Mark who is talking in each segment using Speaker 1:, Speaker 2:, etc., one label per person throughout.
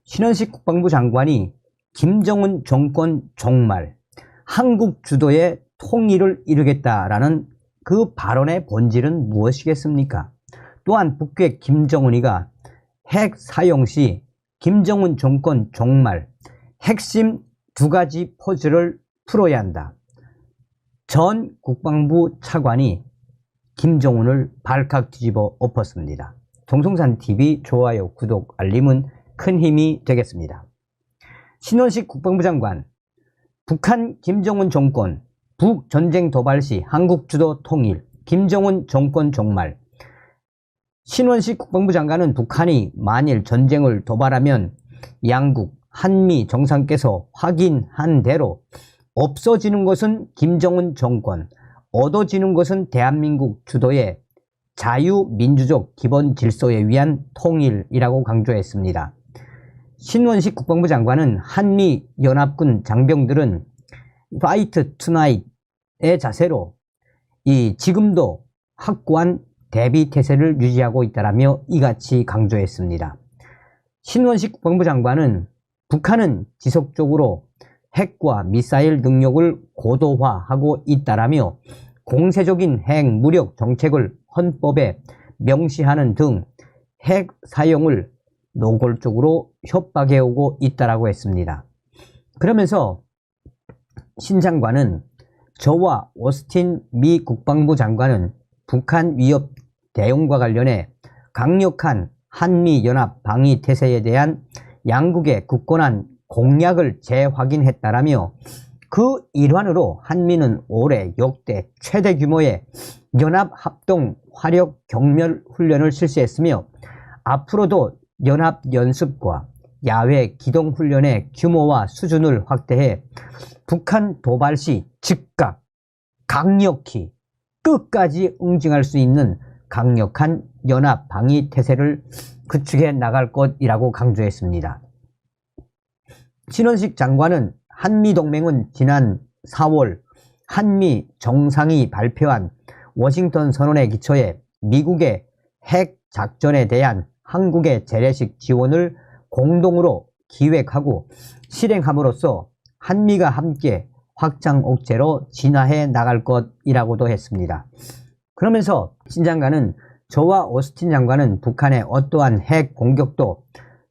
Speaker 1: 신원식 국방부 장관이 김정은 정권 종말, 한국 주도의 통일을 이루겠다라는 그 발언의 본질은 무엇이겠습니까? 또한 북괴 김정은이가 핵 사용 시 김정은 정권 종말, 핵심 두 가지 퍼즐을 풀어야 한다. 전 국방부 차관이 김정은을 발칵 뒤집어 엎었습니다. 동성산TV 좋아요, 구독, 알림은 큰 힘이 되겠습니다. 신원식 국방부 장관, 북한 김정은 정권, 북전쟁 도발 시 한국 주도 통일, 김정은 정권 종말. 신원식 국방부 장관은 북한이 만일 전쟁을 도발하면 양국, 한미 정상께서 확인한 대로 없어지는 것은 김정은 정권, 얻어지는 것은 대한민국 주도의 자유민주적 기본 질서에 의한 통일이라고 강조했습니다. 신원식 국방부 장관은 한미연합군 장병들은 파이트 투나잇의 자세로 지금도 확고한 대비태세를 유지하고 있다라며 이같이 강조했습니다. 신원식 국방부 장관은 북한은 지속적으로 핵과 미사일 능력을 고도화하고 있다라며 공세적인 핵 무력 정책을 헌법에 명시하는 등 핵 사용을 노골적으로 협박해오고 있다라고 했습니다. 그러면서 신 장관은 저와 오스틴 미 국방부 장관은 북한 위협 대응과 관련해 강력한 한미연합 방위 태세에 대한 양국의 굳건한 공약을 재확인했다라며 그 일환으로 한미는 올해 역대 최대 규모의 연합합동 화력 경멸 훈련을 실시했으며 앞으로도 연합연습과 야외 기동훈련의 규모와 수준을 확대해 북한 도발 시 즉각 강력히 끝까지 응징할 수 있는 강력한 연합 방위 태세를 구축해 나갈 것이라고 강조했습니다. 신원식 장관은 한미동맹은 지난 4월 한미 정상이 발표한 워싱턴 선언에 기초해 미국의 핵 작전에 대한 한국의 재래식 지원을 공동으로 기획하고 실행함으로써 한미가 함께 확장 억제로 진화해 나갈 것이라고도 했습니다. 그러면서 신 장관은 저와 오스틴 장관은 북한의 어떠한 핵 공격도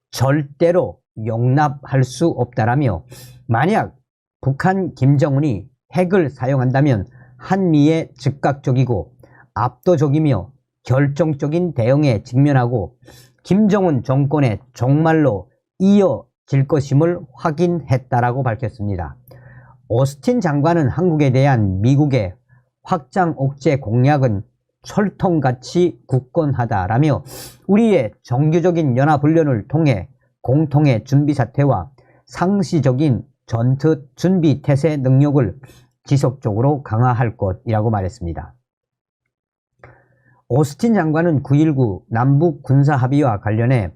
Speaker 1: 절대로 용납할 수 없다라며 만약 북한 김정은이 핵을 사용한다면 한미의 즉각적이고 압도적이며 결정적인 대응에 직면하고 김정은 정권의 종말로 이어질 것임을 확인했다라고 밝혔습니다. 오스틴 장관은 한국에 대한 미국의 확장 억제 공약은 철통같이 굳건하다라며 우리의 정규적인 연합훈련을 통해 공통의 준비 사태와 상시적인 전투 준비 태세 능력을 지속적으로 강화할 것이라고 말했습니다. 오스틴 장관은 9.19 남북 군사합의와 관련해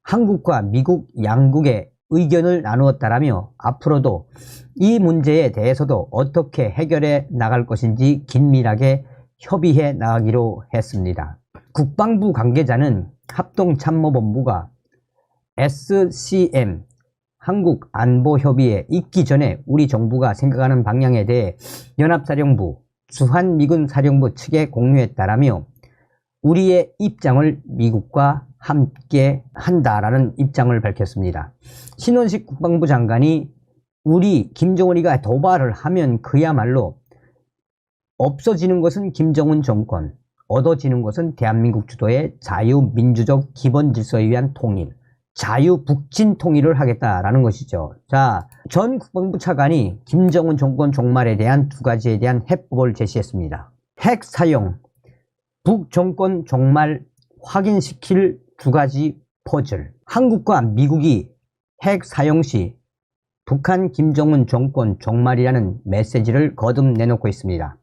Speaker 1: 한국과 미국 양국의 의견을 나누었다라며 앞으로도 이 문제에 대해서도 어떻게 해결해 나갈 것인지 긴밀하게 협의해 나가기로 했습니다. 국방부 관계자는 합동참모본부가 SCM 한국안보협의회 있기 전에 우리 정부가 생각하는 방향에 대해 연합사령부, 주한미군사령부 측에 공유했다라며 우리의 입장을 미국과 함께 한다라는 입장을 밝혔습니다. 신원식 국방부 장관이 우리 김정은이가 도발을 하면 그야말로 없어지는 것은 김정은 정권, 얻어지는 것은 대한민국 주도의 자유민주적 기본 질서에 의한 통일, 자유북진 통일을 하겠다라는 것이죠. 자, 전 국방부 차관이 김정은 정권 종말에 대한 두 가지에 대한 해법을 제시했습니다. 핵 사용, 북정권 종말 확인시킬 두 가지 퍼즐. 한국과 미국이 핵 사용 시 북한 김정은 정권 종말이라는 메시지를 거듭 내놓고 있습니다.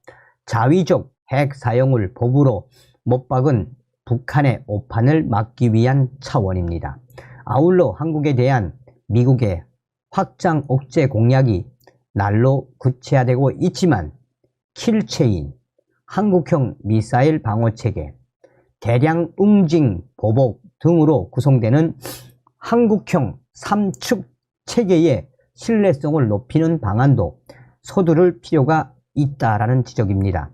Speaker 1: 자위적 핵 사용을 법으로 못 박은 북한의 오판을 막기 위한 차원입니다. 아울러 한국에 대한 미국의 확장 억제 공약이 날로 구체화되고 있지만 킬체인, 한국형 미사일 방어체계, 대량 응징 보복 등으로 구성되는 한국형 삼축 체계의 신뢰성을 높이는 방안도 서두를 필요가 있다라는 지적입니다.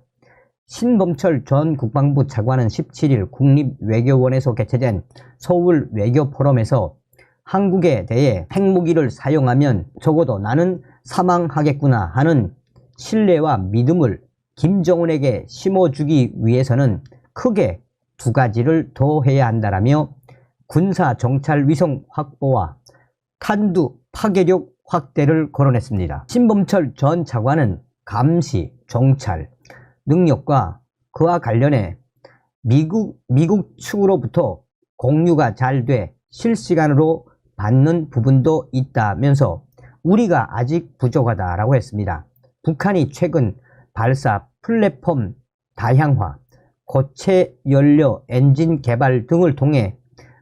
Speaker 1: 신범철 전 국방부 차관은 17일 국립외교원에서 개최된 서울 외교포럼에서 한국에 대해 핵무기를 사용하면 적어도 나는 사망하겠구나 하는 신뢰와 믿음을 김정은에게 심어주기 위해서는 크게 두 가지를 더 해야 한다라며 군사 정찰 위성 확보와 탄두 파괴력 확대를 거론했습니다. 신범철 전 차관은 감시, 정찰 능력과 그와 관련해 미국 측으로부터 공유가 잘 돼 실시간으로 받는 부분도 있다면서 우리가 아직 부족하다라고 했습니다. 북한이 최근 발사 플랫폼 다양화, 고체 연료 엔진 개발 등을 통해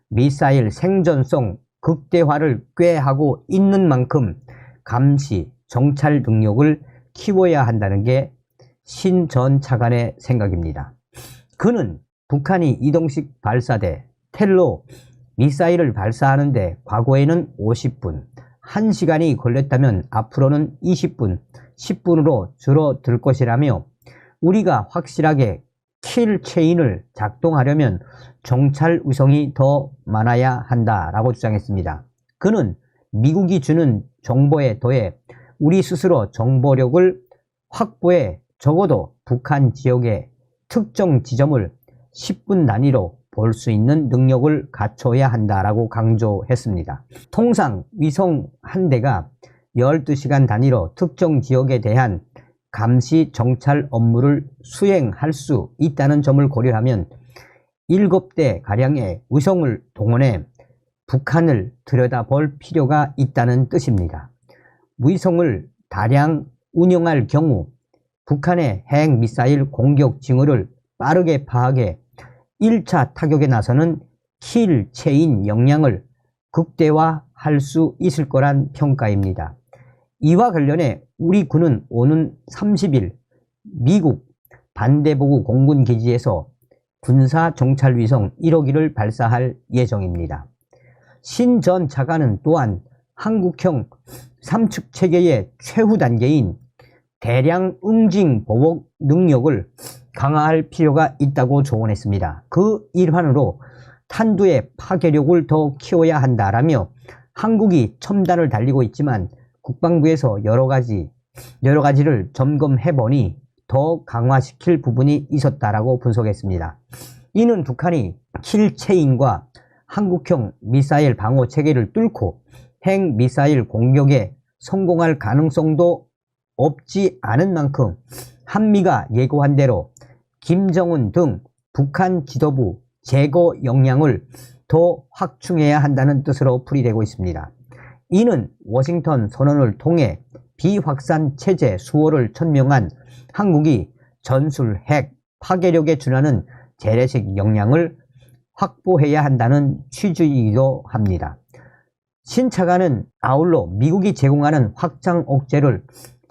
Speaker 1: 미사일 생존성 극대화를 꾀하고 있는 만큼 감시, 정찰 능력을 키워야 한다는 게 신 전 차관의 생각입니다. 그는 북한이 이동식 발사대 텔로 미사일을 발사하는데 과거에는 50분, 1시간이 걸렸다면 앞으로는 20분, 10분으로 줄어들 것이라며 우리가 확실하게 킬 체인을 작동하려면 정찰 위성이 더 많아야 한다라고 주장했습니다. 그는 미국이 주는 정보에 더해 우리 스스로 정보력을 확보해 적어도 북한 지역의 특정 지점을 10분 단위로 볼 수 있는 능력을 갖춰야 한다라고 강조했습니다. 통상 위성 한 대가 12시간 단위로 특정 지역에 대한 감시 정찰 업무를 수행할 수 있다는 점을 고려하면 7대 가량의 위성을 동원해 북한을 들여다볼 필요가 있다는 뜻입니다. 위성을 다량 운영할 경우 북한의 핵미사일 공격 징후를 빠르게 파악해 1차 타격에 나서는 킬 체인 역량을 극대화할 수 있을 거란 평가입니다. 이와 관련해 우리 군은 오는 30일 미국 반대보고 공군기지에서 군사정찰위성 1호기를 발사할 예정입니다. 신 전 차관은 또한 한국형 삼축체계의 최후 단계인 대량 응징 보복 능력을 강화할 필요가 있다고 조언했습니다. 그 일환으로 탄두의 파괴력을 더 키워야 한다라며 한국이 첨단을 달리고 있지만 국방부에서 여러 가지를 점검해보니 더 강화시킬 부분이 있었다라고 분석했습니다. 이는 북한이 킬체인과 한국형 미사일 방어 체계를 뚫고 핵미사일 공격에 성공할 가능성도 없지 않은 만큼 한미가 예고한 대로 김정은 등 북한 지도부 제거 역량을 더 확충해야 한다는 뜻으로 풀이되고 있습니다. 이는 워싱턴 선언을 통해 비확산 체제 수호를 천명한 한국이 전술 핵 파괴력에 준하는 재래식 역량을 확보해야 한다는 취지이기도 합니다. 신 차관은 아울러 미국이 제공하는 확장 억제를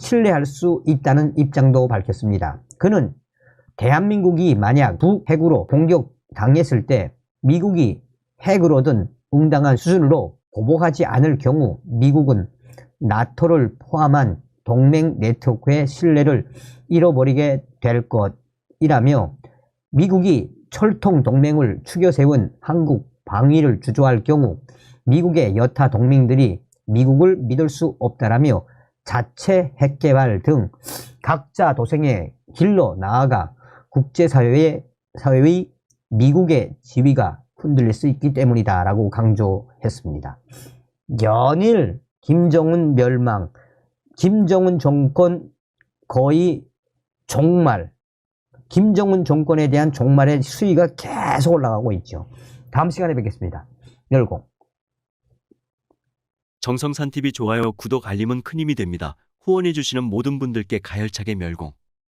Speaker 1: 신뢰할 수 있다는 입장도 밝혔습니다. 그는 대한민국이 만약 북핵으로 공격당했을 때 미국이 핵으로든 응당한 수준으로 보복하지 않을 경우 미국은 나토를 포함한 동맹 네트워크의 신뢰를 잃어버리게 될 것이라며 미국이 철통 동맹을 추겨 세운 한국 방위를 주저할 경우 미국의 여타 동맹들이 미국을 믿을 수 없다라며 자체 핵개발 등 각자 도생의 길로 나아가 국제사회의 미국의 지위가 흔들릴 수 있기 때문이다 라고 강조했습니다. 연일 김정은 멸망, 김정은 정권 거의 종말, 김정은 정권에 대한 종말의 수위가 계속 올라가고 있죠. 다음 시간에 뵙겠습니다. 열공.
Speaker 2: 정성산TV 좋아요, 구독, 알림은 큰 힘이 됩니다. 후원해주시는 모든 분들께 가열차게 멸공.